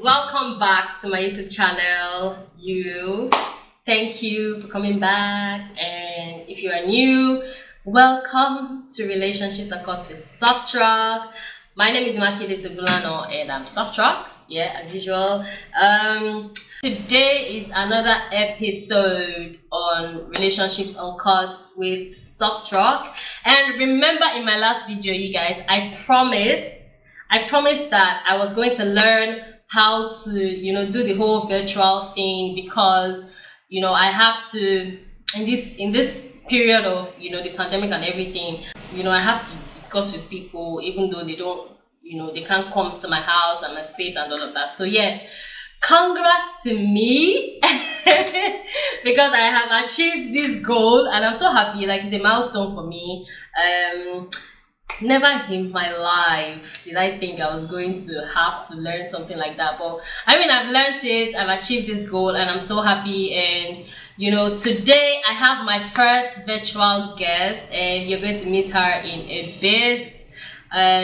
Welcome back to my YouTube channel. Thank you for coming back. And if you are new, welcome to Relationships Uncut with Softrock. My name is Makide Togulano and I'm Softrock. Yeah, as usual. Today is another episode on Relationships Uncut with Softrock. And remember, in my last video, you guys, I promised that I was going to learn how to, do the whole virtual thing, because, I have to, in this period of, the pandemic and everything, I have to discuss with people, even though they don't, they can't come to my house and my space and all of that. So yeah, congrats to me because I have achieved this goal and I'm so happy. Like, it's a milestone for me. Never in my life did I think I was going to have to learn something like that, but I mean, I've learned it, I've achieved this goal, and I'm so happy. And today I have my first virtual guest, and you're going to meet her in a bit.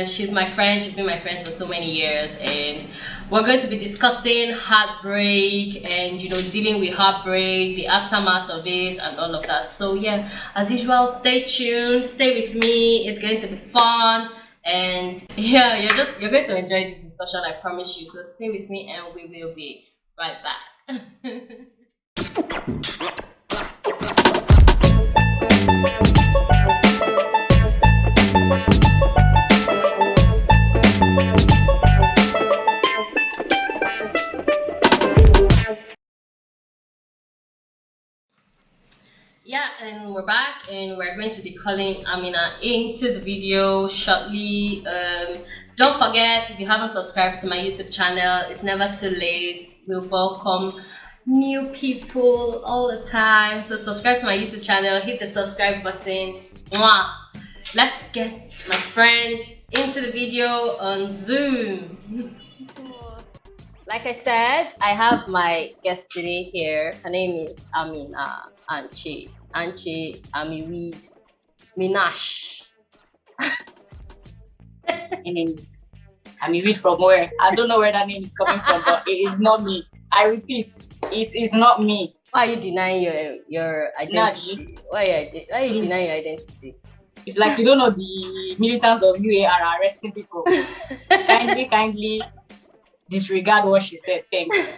She's my friend. She's been my friend for so many years, and we're going to be discussing heartbreak and dealing with heartbreak, the aftermath of it, and all of that. So yeah, as usual, stay tuned, stay with me. It's going to be fun, and yeah, you're going to enjoy this discussion, I promise you. So stay with me, and we will be right back. Yeah, and we're back, and we're going to be calling Amina into the video shortly. Don't forget, if you haven't subscribed to my YouTube channel, it's never too late. We welcome new people all the time. So subscribe to my YouTube channel, hit the subscribe button. Mwah! Let's get my friend into the video on Zoom. Like I said, I have my guest today here. Her name is Amina Anchi Amiweed Minash. Amiweed from where? I don't know where that name is coming from, but it is not me. I repeat, it is not me. Why are you denying your identity? Why are you denying your identity? It's like you don't know the militants of UAR are arresting people. Kindly disregard what she said. Thanks.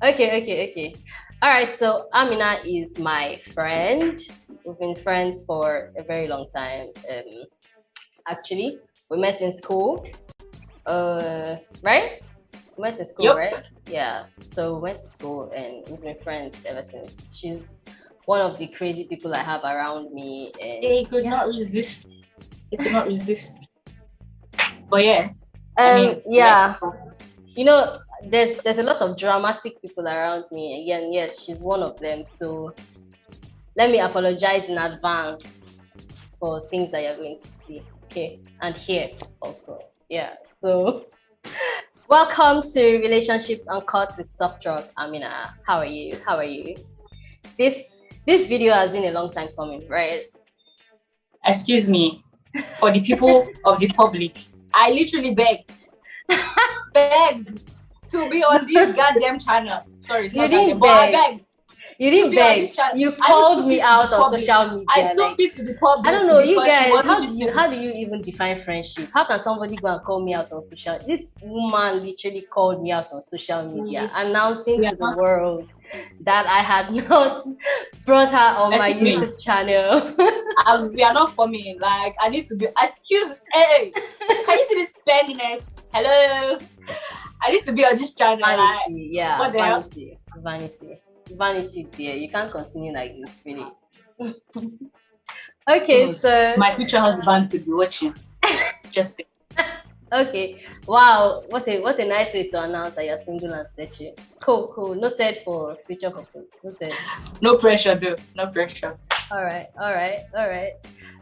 Okay. All right, so Amina is my friend. We've been friends for a very long time. Actually, we met in school. Right? We met in school, Yep. right? Yeah. So we went to school and we've been friends ever since. She's one of the crazy people I have around me. And They could not resist. They could not resist. But yeah. Yeah. There's a lot of dramatic people around me. Again, yes, she's one of them. So let me apologize in advance for things that you're going to see, okay, and hear also. Yeah. So welcome to Relationships Uncut with Softrock. Amina, how are you? This video has been a long time coming, right? Excuse me, for the people of the public, I literally begged to be on this goddamn channel. Sorry, it's not goddamn, but I begged. You didn't beg. You called me out on social media. I took it to the public. I don't know, you guys. How do you even define friendship? How can somebody go and call me out on social? This woman literally called me out on social media, announcing to the world that I had not brought her on my YouTube channel. We are not forming. Like, I need to be. Hey, can you see this pettiness? Hello. I need to be on this channel. Vanity, yeah. Vanity, dear. You can't continue like this, really. Okay, so my future husband could be watching. Just say. Okay. Wow, what a nice way to announce that you're single and searching. Cool. Noted for future couple. Noted. No pressure, though. No pressure. All right.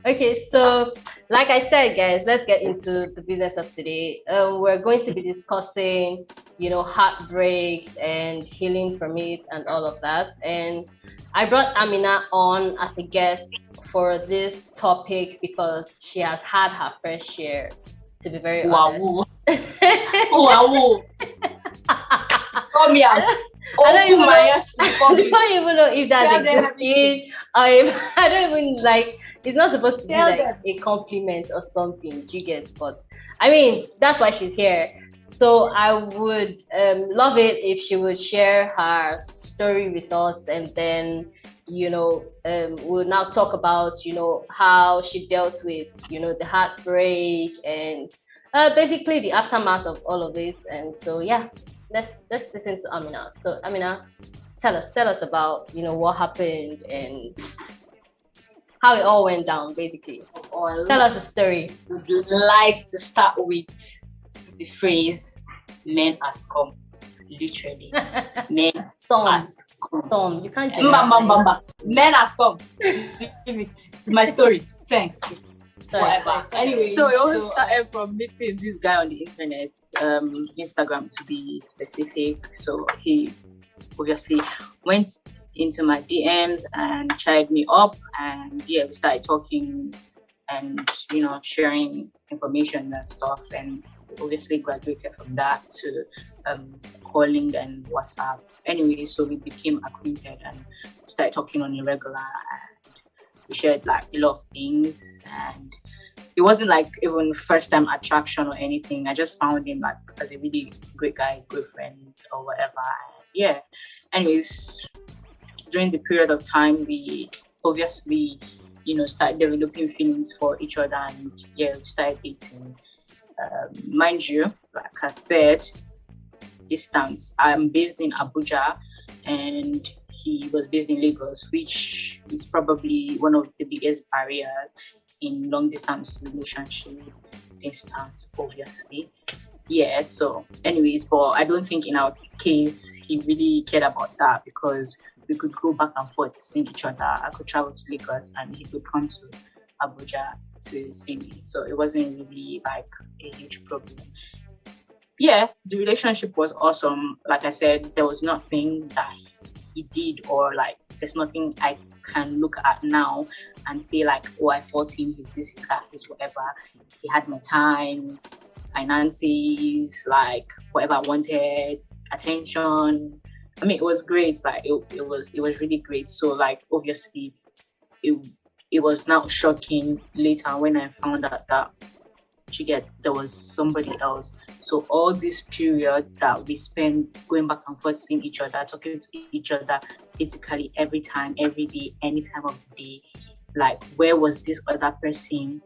Okay, so like I said, guys, let's get into the business of today. We're going to be discussing, heartbreaks and healing from it and all of that. And I brought Amina on as a guest for this topic because she has had her fair share, to be very honest. Wow. Call me out. I don't Open even my know. ears to the I public. don't even know if that's Tell a them good everything. thing or if I don't even like. It's not supposed to be Tell like them. a compliment or something. You get, but I mean that's why she's here. So I would love it if she would share her story with us, and then we'll now talk about how she dealt with the heartbreak and basically the aftermath of all of it. And so yeah, let's listen to Amina. So Amina, tell us about what happened and how it all went down. Basically, Or tell us the story. would like to start with the phrase "men has come." Literally, men Some, has come. some you can't Bam, bam, bam, generalize. bam. Men has come. Leave it. My story. Thanks. Sorry. Whatever. Anyway, So it all started from meeting this guy on the internet, Instagram to be specific. So he obviously went into my DMs and chatted me up, and yeah, we started talking and sharing information and stuff, and obviously graduated from that to calling and WhatsApp. Anyway, so we became acquainted and started talking on a regular, and we shared like a lot of things, and it wasn't like even first time attraction or anything. I just found him like as a really great guy, good friend or whatever. Yeah. Anyways, during the period of time, we obviously, started developing feelings for each other, and yeah, we started dating. Mind you, like I said, distance. I'm based in Abuja, and he was based in Lagos, which is probably one of the biggest barriers in long distance relationship. Distance, obviously. Yeah, so anyways, but I don't think in our case he really cared about that, because we could go back and forth seeing each other. I could travel to Lagos and he could come to Abuja to see me. So it wasn't really like a huge problem. Yeah, the relationship was awesome. Like I said, there was nothing that he did, or like there's nothing I can look at now and say like, oh, I fault him, he's this, that, he's whatever. He had my time, finances, like whatever I wanted, attention. I mean, it was great. Like it was really great. So like obviously it was now shocking later when I found out that there was somebody else. So all this period that we spent going back and forth seeing each other, talking to each other physically every time, every day, any time of the day, like where was this other person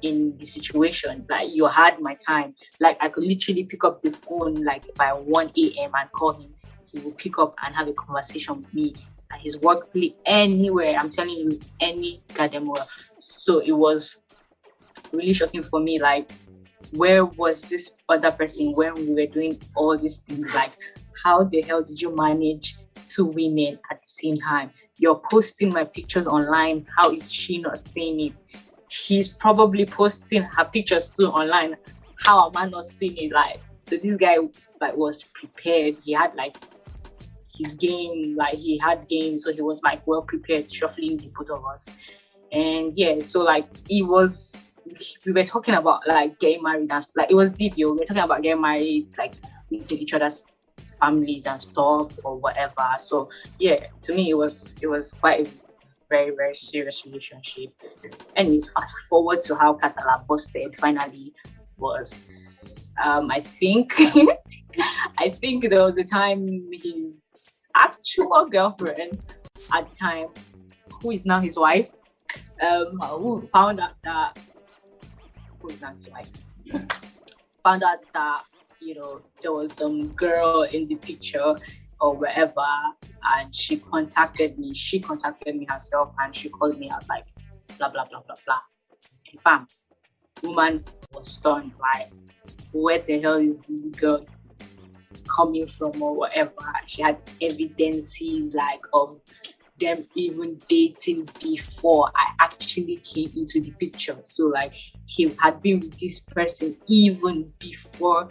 in the situation? Like you had my time. Like I could literally pick up the phone like by 1 a.m. and call him. He would pick up and have a conversation with me at his workplace, anywhere. I'm telling you, any goddamn where. So it was really shocking for me. Like, where was this other person when we were doing all these things? Like, how the hell did you manage two women at the same time? You're posting my pictures online. How is she not seeing it? She's probably posting her pictures too online. How am I not seeing it? Like, so this guy like was prepared. He had like his game, like he had game, so he was like well prepared, shuffling the both of us. And yeah, so like we were talking about like getting married and like it was deep, we were talking about getting married, like meeting each other's families and stuff or whatever. So yeah, to me it was quite a very, very serious relationship. Anyways, fast forward to how Kasala busted finally was I think I think there was a time his actual girlfriend at the time, who is now his wife, found out that found out that there was some girl in the picture or wherever, and she contacted me herself, and she called me out like blah blah blah blah blah, and bam, woman was stunned, like where the hell is this girl coming from or whatever. She had evidences like of them even dating before I actually came into the picture. So like he had been with this person even before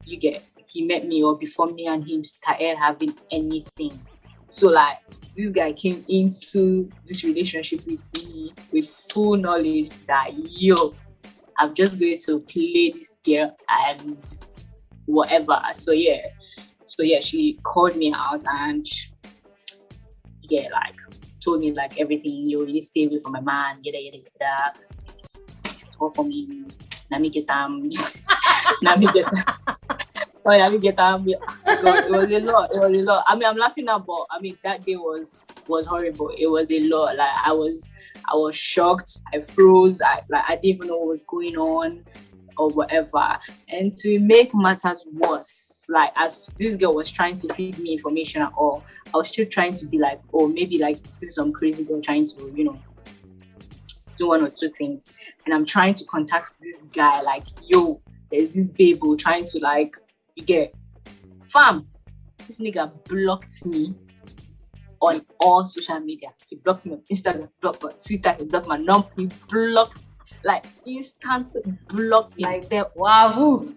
he met me, or before me and him started having anything. So like this guy came into this relationship with me with full knowledge that I'm just going to play this girl and whatever. So she called me out and like told me like everything. You really stay away from my man. She called for me. Let me get them. Let me get them. Oh, let me get them. God, it was a lot. It was a lot. I mean, I'm laughing now, but I mean that day was horrible. It was a lot. Like I was shocked. I froze. I didn't even know what was going on or whatever. And to make matters worse, like as this girl was trying to feed me information at all, I was still trying to be like, oh, maybe like this is some crazy girl trying to, do one or two things. And I'm trying to contact this guy, like, yo, there's this babe trying to like, you get, fam, this nigga blocked me on all social media. He blocked me on Instagram, he blocked me on Twitter, he blocked my number, he blocked, like instant blocking. Like that, wow,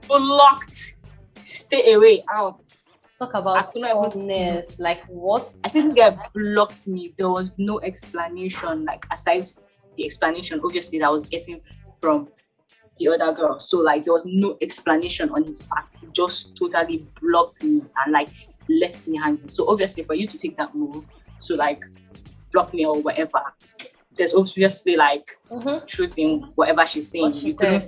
blocked. Stay away, out. Talk about softness. Like what? I said this guy blocked me. There was no explanation, like aside the explanation obviously that I was getting from the other girl. So like there was no explanation on his part. He just totally blocked me and like left me hanging. So obviously for you to take that move to like block me or whatever, there's obviously like truth in whatever she's saying. What she said,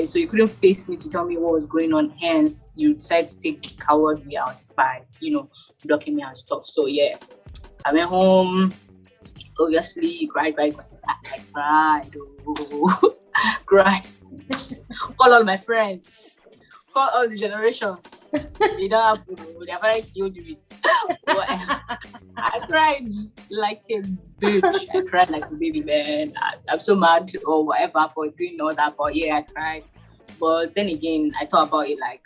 so you couldn't face me to tell me what was going on. Hence, you decided to take the coward way out by, blocking me and stuff. So yeah, I went home. Obviously, cried. I cried. Call all my friends. Call all the generations. They don't have to. They're very cute with. I cried like a bitch. I cried like a baby, man. I'm so mad or whatever for doing all that. But yeah, I cried. But then again, I thought about it like,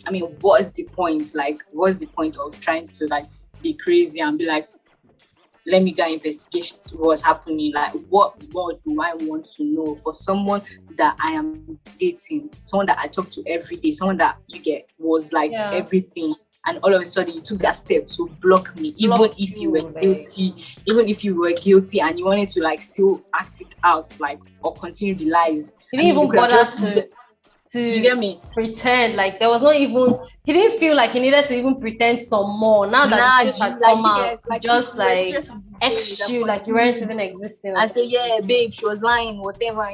I mean, what's the point? Like, what's the point of trying to like be crazy and be like, let me go investigate what's happening. Like, what do I want to know for someone that I am dating, someone that I talk to every day, someone that was like everything, and all of a sudden you took that step to block me, even if you were guilty and you wanted to like still act it out, like, or continue the lies. You didn't even bother to you get me? Pretend. Like there was not even. He didn't feel like he needed to even pretend some more. Now that the truth has come out, just like X you, like you weren't even existing. I said, yeah, babe, she was lying, whatever.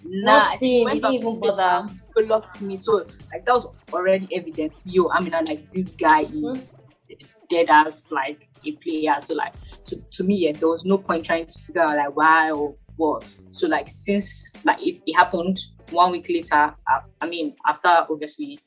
Nothing. He didn't even bother. Blocked me. So like that was already evidence. Like this guy is dead as like a player. So like, to me, there was no point trying to figure out like why or what. So like since like it happened 1 week later, after obviously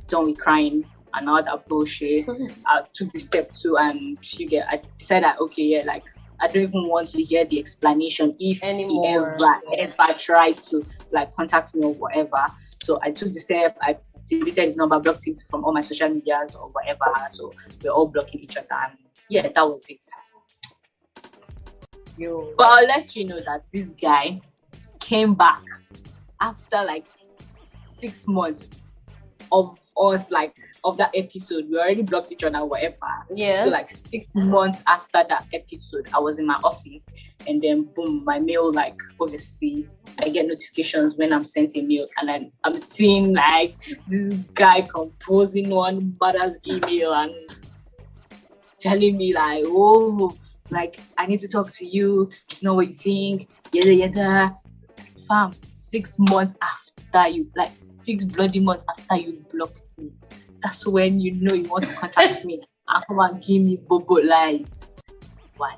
done with crying and all that bullshit, I took the step 2 and I decided that, okay, yeah, like I don't even want to hear the explanation if anymore. He ever tried to like contact me or whatever. So I took the step, I deleted his number, blocked him from all my social medias or whatever. So we're all blocking each other, and yeah, that was it. But I'll let you know that this guy came back after like 6 months of us, like of that episode. We already blocked each other, whatever. Yeah. So like 6 months after that episode, I was in my office, and then boom, my mail, like obviously I get notifications when I'm sent a mail, and I'm seeing like this guy composing one badass email and telling me like, oh, like I need to talk to you. It's not what you think. Yada. Fam, 6 months after you, like 6 bloody months after you blocked me, that's when you know you want to contact me and come and give me bobo lies. Why?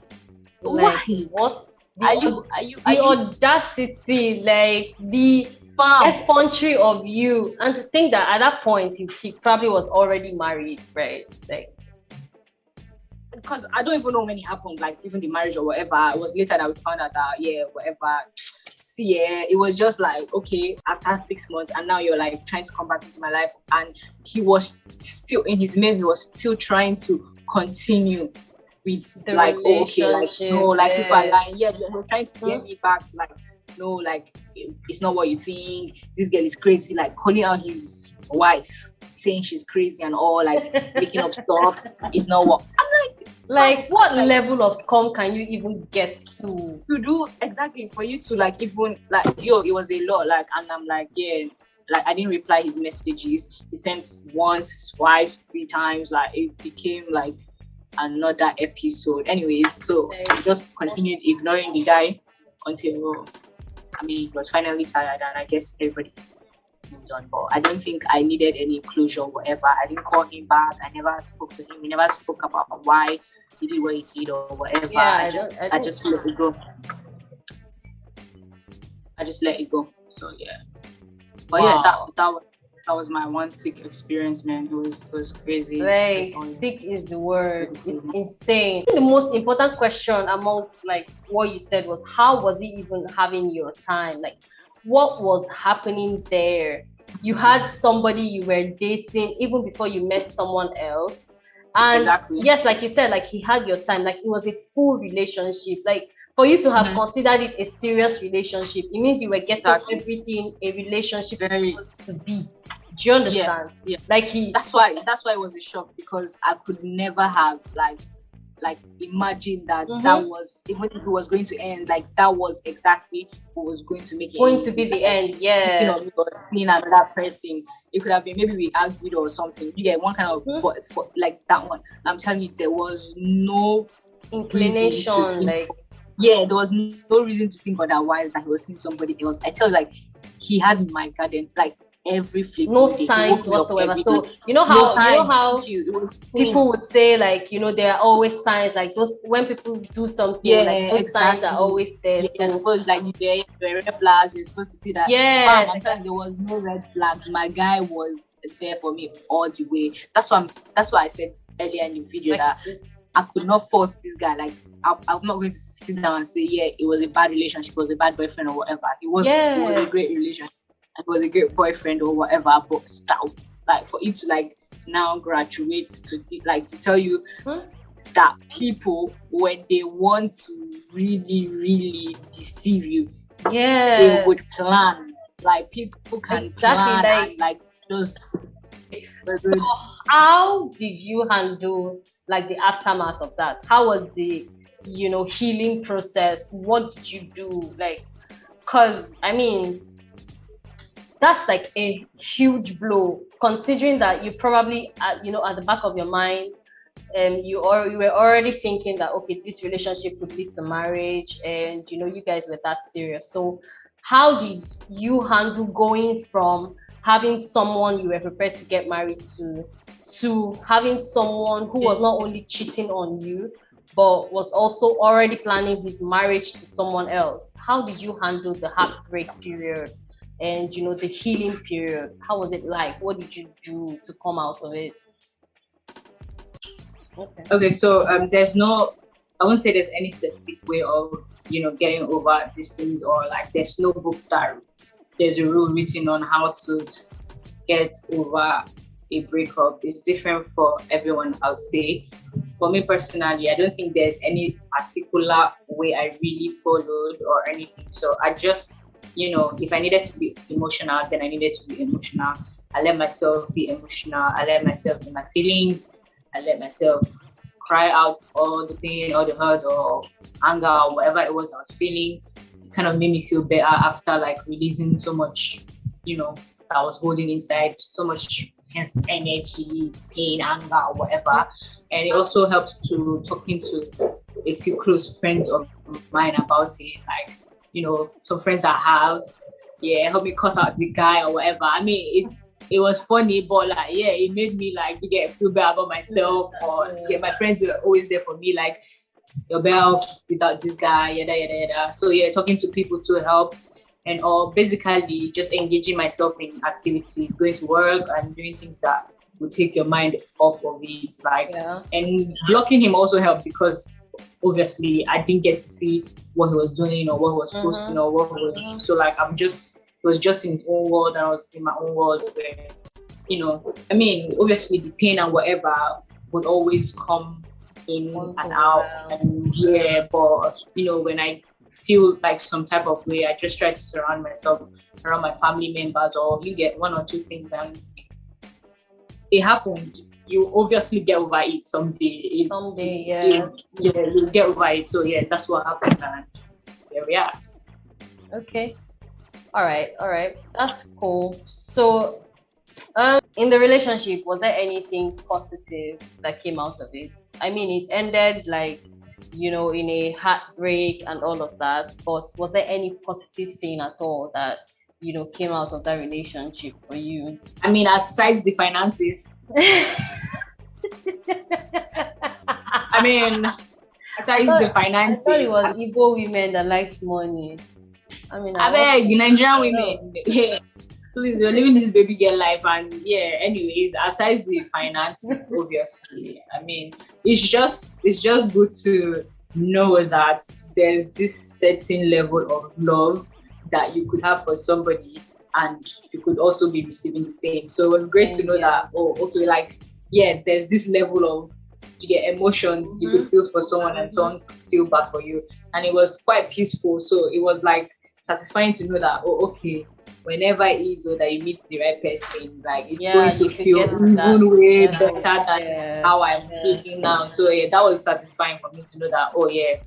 Like, why? What? Are you the audacity, like the effrontery of you, and to think that at that point he probably was already married, right? Like, because I don't even know when it happened, like even the marriage or whatever. It was later that we found out that whatever. See, it was just like, okay, after 6 months, and now you're like trying to come back into my life. And he was still in his mail, he was still trying to continue with the like, oh, okay, like no, like people are lying. Yeah, he was trying to get me back to like, no, like it's not what you think. This girl is crazy, like calling out his wife, saying she's crazy and all, like making up stuff. It's not what I'm like. Like, what Like, level of scum can you even get to? To do exactly for you to like even like it was a lot, like, and I'm like, yeah, like I didn't reply his messages. He sent once, twice, 3 times. Like it became like another episode. Anyways, so I just continued ignoring the guy until he was finally tired, and I guess everybody moved on. But I don't think I needed any closure or whatever. I didn't call him back. I never spoke to him. We never spoke about why he did what he did or whatever. Yeah, I just let it go. I just let it go. So yeah. But yeah, that was my one sick experience, man. It was crazy. Like, sick is the word. It's insane. The most important question among like what you said was, how was he even having your time? Like, what was happening there? You had somebody you were dating even before you met someone else. And exactly. Yes, like you said, like he had your time, like it was a full relationship. Like for you to have considered it a serious relationship, it means you were getting everything a relationship is supposed to be. Do you understand? Yeah. Like that's why it was a shock, because I could never have like imagine that that was, even if it was going to end, like that was exactly what was going to make it going to be the end. Yeah, seeing another person. It could have been maybe we argued or something. You get one kind of but for like that one, I'm telling you, there was no inclination. Like there was no reason to think otherwise that he was seeing somebody else. I tell you, like he had my garden, like every flip, no signs whatsoever. So you know how people would say, like, you know, there are always signs, like those when people do something, like those signs are always there. So you're supposed, like, there were red flags, you're supposed to see that. I'm telling you, there was no red flags. My guy was there for me all the way. That's why I said earlier in the video that I could not fault this guy. Like I'm not going to sit down and say, yeah, it was a bad relationship, it was a bad boyfriend or whatever. It was a great relationship. It was a great boyfriend or whatever, but still, like for you to like now graduate to like to tell you that people, when they want to really, really deceive you, they would plan. Like people can plan, like, and like just. So how did you handle like the aftermath of that? How was the healing process? What did you do? Like, cause I mean, that's like a huge blow, considering that you probably, at the back of your mind, you were already thinking that, okay, this relationship could lead to marriage, and you guys were that serious. So how did you handle going from having someone you were prepared to get married to having someone who was not only cheating on you, but was also already planning his marriage to someone else? How did you handle the heartbreak period and the healing period? How was it like? What did you do to come out of it? Okay, so there's no, I won't say there's any specific way of getting over these things, or like there's no book that there's a rule written on how to get over a breakup. It's different for everyone, I would say. For me personally, I don't think there's any particular way I really followed or anything. So I just, if I needed to be emotional, then I needed to be emotional. I let myself be emotional. I let myself in my feelings. I let myself cry out all the pain, all the hurt, or anger, or whatever it was I was feeling. It kind of made me feel better after like releasing so much, that I was holding inside, so much tense energy, pain, anger, or whatever. And it also helps to talking to a few close friends of mine about it, like, some friends that have, help me cuss out the guy or whatever. I mean, it was funny, but like, it made me like feel bad about myself, or my friends were always there for me, like, you're better without this guy, yada yada yada. So talking to people too helped, and basically just engaging myself in activities, going to work and doing things that will take your mind off of it, like, and blocking him also helped, because obviously I didn't get to see what he was doing or what he was posting or what he was doing. So like he was just in his own world, and I was in my own world, where, I mean, obviously the pain and whatever would always come in and out. And but when I feel like some type of way, I just try to surround myself around my family members, or you get one or two things, and it happened. you obviously get over it someday. Someday, yeah. You get over it. So yeah, that's what happened, and here we are. Okay. All right. That's cool. So, in the relationship, was there anything positive that came out of it? I mean, it ended like, in a heartbreak and all of that, but was there any positive thing at all that, came out of that relationship for you? I mean, aside the finances. I mean, aside the finances. I thought it was Igbo women that liked money. I mean, I beg Nigerian women. Yeah. Please, you're living this baby girl life, and yeah. Anyways, aside the finances, obviously, I mean, it's just good to know that there's this certain level of love that you could have for somebody, and you could also be receiving the same. So it was great to know that. Oh, okay, like yeah, there's this level of emotions you could feel for someone, and someone could feel back for you, and it was quite peaceful. So it was like satisfying to know that, oh, okay, whenever it is or that you meet the right person, like it's going to feel even way better than how I'm feeling now. So yeah, that was satisfying for me to know that, oh yeah,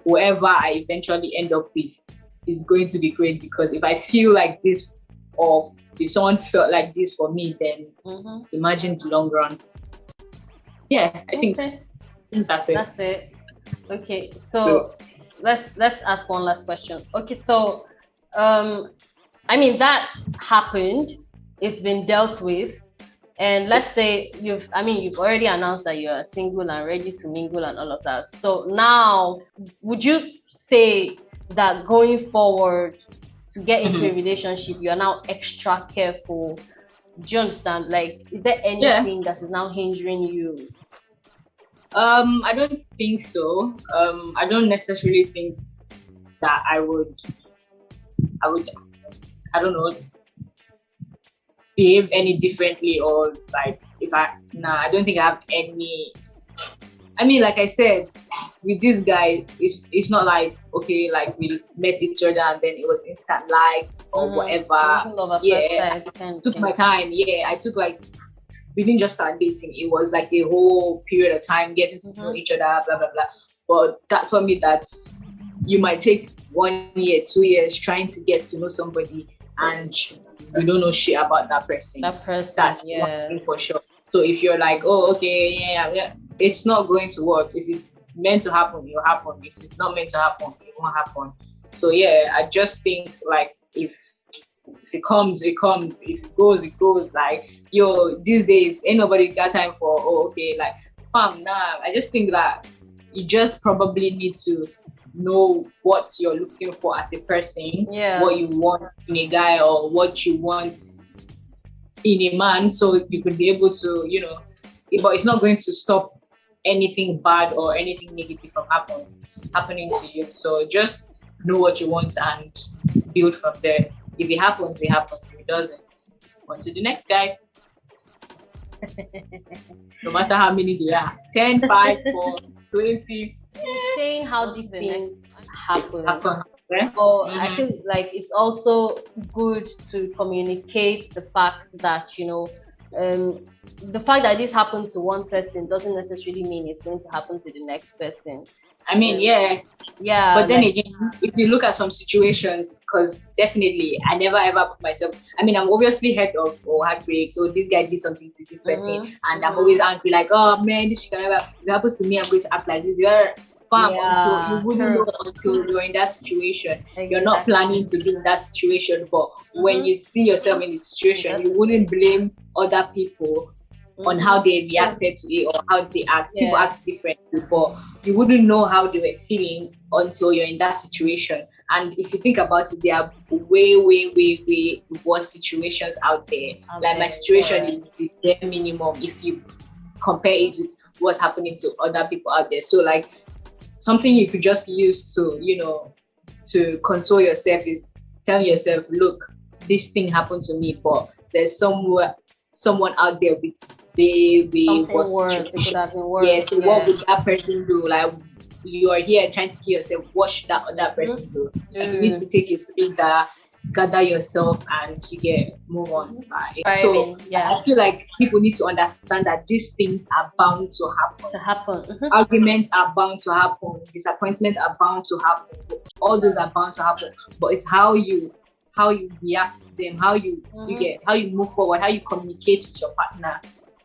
whoever I eventually end up with is going to be great, because if I feel like this, or if someone felt like this for me, then imagine the long run. Yeah, I think that's it. That's it. Okay, so let's ask one last question. Okay, so I mean, that happened, it's been dealt with, and let's say you've already announced that you're single and ready to mingle and all of that. So now, would you say that going forward to get into a relationship, you are now extra careful? Do you understand? Like, is there anything that is now hindering you? I don't think so. I don't necessarily think that I would, I don't know, behave any differently, or like I don't think I have any. I mean, like I said, with this guy, it's not like, okay, like we met each other and then it was instant like or whatever. Yeah, I took my time. Yeah, I took like, we didn't just start dating. It was like a whole period of time getting to know each other, blah, blah, blah. But that taught me that you might take 1 year, 2 years trying to get to know somebody, and you don't know shit about that person. That's one thing for sure. So if you're like, oh, okay, yeah, it's not going to work. If it's meant to happen, it'll happen. If it's not meant to happen, it won't happen. So yeah, I just think like if it comes, it comes. If it goes, it goes. Like, yo, these days, ain't nobody got time for, oh, okay, like, nah. I just think that you just probably need to know what you're looking for as a person, what you want in a guy, or what you want in a man, so you could be able to, but it's not going to stop anything bad or anything negative from happening to you. So just know what you want and build from there. If it happens, it happens. If it doesn't, on to the next guy. No matter how many there are, 10, 5, 4, 20. Saying how these things happen. Yeah? But I feel like it's also good to communicate the fact that, the fact that this happened to one person doesn't necessarily mean it's going to happen to the next person. I mean, yeah. But then again, if you look at some situations, because definitely I never ever put myself. I mean, I'm obviously heard of heartbreak. So this guy did something to this person, and I'm always angry, like, oh man, this shit can never. If it happens to me, I'm going to act like this. So you wouldn't know until you're in that situation. Exactly. You're not planning to be in that situation, but when you see yourself in the situation, you wouldn't blame other people on how they reacted to it or how they act. People act differently, but you wouldn't know how they were feeling until you're in that situation. And if you think about it, there are way worse situations out there. My situation is the bare minimum if you compare it with what's happening to other people out there. So like, something you could just use to, to console yourself is telling yourself, look, this thing happened to me, but there's someone out there with way worse situation. Yeah, so what would that person do? Like, you are here trying to kill yourself. What should that other person do? Like, you need to take it through that. gather yourself and you get move on. Right? I mean, yeah. I feel like people need to understand that these things are bound to happen. Arguments are bound to happen. Disappointments are bound to happen. All those are bound to happen. But it's how you react to them, how you how you move forward, how you communicate with your partner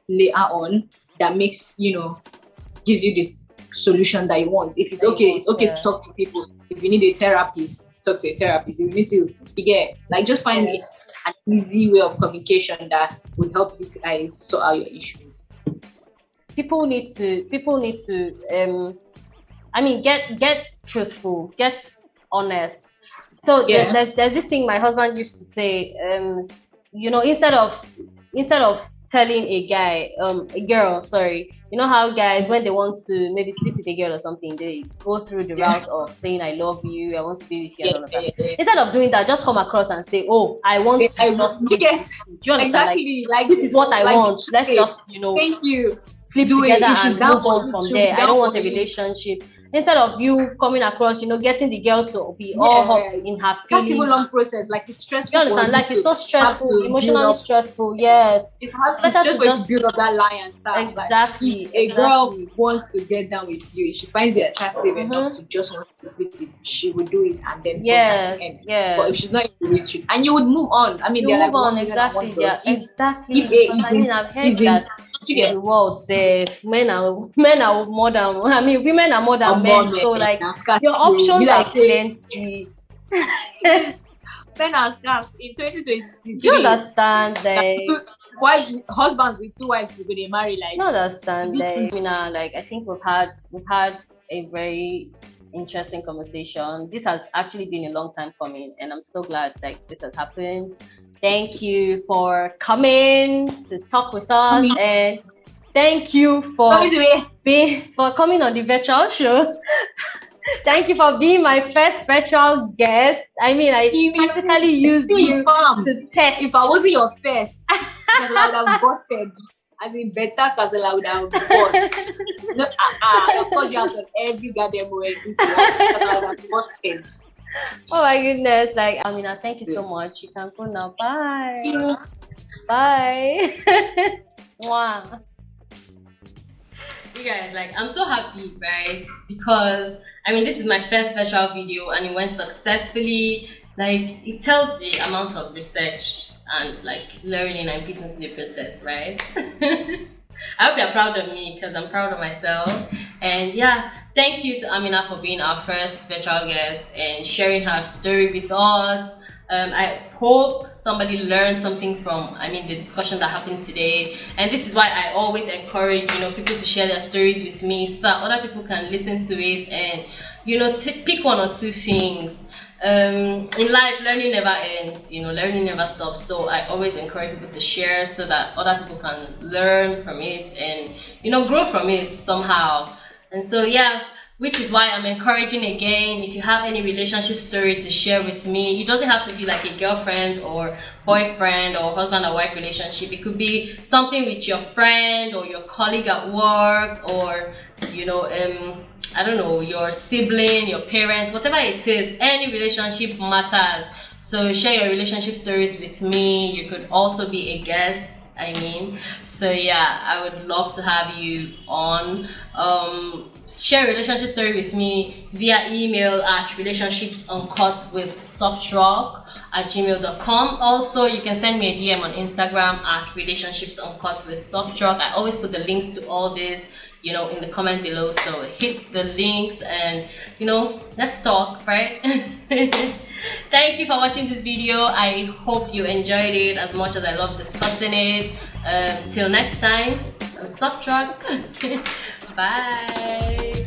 later on that makes, gives you the solution that you want. If it's okay to talk to people. If you need a therapist, talk to a therapist. If you need to, just find an easy way of communication that will help you guys sort out your issues. People need to get truthful, get honest. So there's this thing my husband used to say, instead of telling a girl, how guys, when they want to maybe sleep with a girl or something, they go through the route of saying I love you, I want to be with you, and all of that. Instead of doing that, just come across and say, oh, I want to just sleep. Do you understand? Exactly. Like this is what I want. Let's just thank you. Sleep together and move on from there. I don't want a relationship. Instead of you coming across, getting the girl to be all up in her feelings. That's even a long process. Like, it's stressful. You understand? Like, it's so stressful, emotionally stressful. Yes. It's better to build up that lie and stuff. Exactly. Like, if a girl wants to get down with you, if she finds you attractive enough to just want to sleep with you, she would do it and then end. Yeah. But if she's not into it, and you would move on. I mean, you move on, exactly. Yeah, exactly. I've heard that. In the world, women are more than men. So like your options are plenty. Men are scarce in 2020. Do you understand? Husbands with 2 wives who they marry, like. You understand? I think we've had a very interesting conversation. This has actually been a long time coming, and I'm so glad this has happened. Thank you for coming to talk with us, and thank you for coming on the virtual show. Thank you for being my first virtual guest. I mean, I practically used you to test. If I wasn't your first, I would have busted. I mean, better because I would have bust. Of course, you have done every goddamn way this world. I would have busted. Oh my goodness, thank you so much. You can go now. Bye. Bye. Wow. You guys, I'm so happy, right? Because this is my first virtual video and it went successfully. It tells the amount of research and learning I put into the process, right? I hope you're proud of me because I'm proud of myself. And yeah, thank you to Amina for being our first virtual guest and sharing her story with us. I hope somebody learned something from the discussion that happened today. And this is why I always encourage people to share their stories with me so that other people can listen to it and pick 1 or 2 things. In life, learning never ends, learning never stops. So I always encourage people to share so that other people can learn from it and grow from it somehow. And so yeah, which is why I'm encouraging again, if you have any relationship story to share with me, it doesn't have to be like a girlfriend or boyfriend or husband or wife relationship. It could be something with your friend or your colleague at work, or I don't know, your sibling, your parents, whatever it is. Any relationship matters. So share your relationship stories with me. You could also be a guest. So yeah, I would love to have you on. Share a relationship story with me via email at relationshipsuncutwithsoftrock@gmail.com. Also, you can send me a DM on Instagram at relationshipsuncutwithsoftrock. I always put the links to all this in the comment below, so hit the links and let's talk, right? Thank you for watching this video. I hope you enjoyed it as much as I love discussing it. Till next time, I'm Softrock. Bye.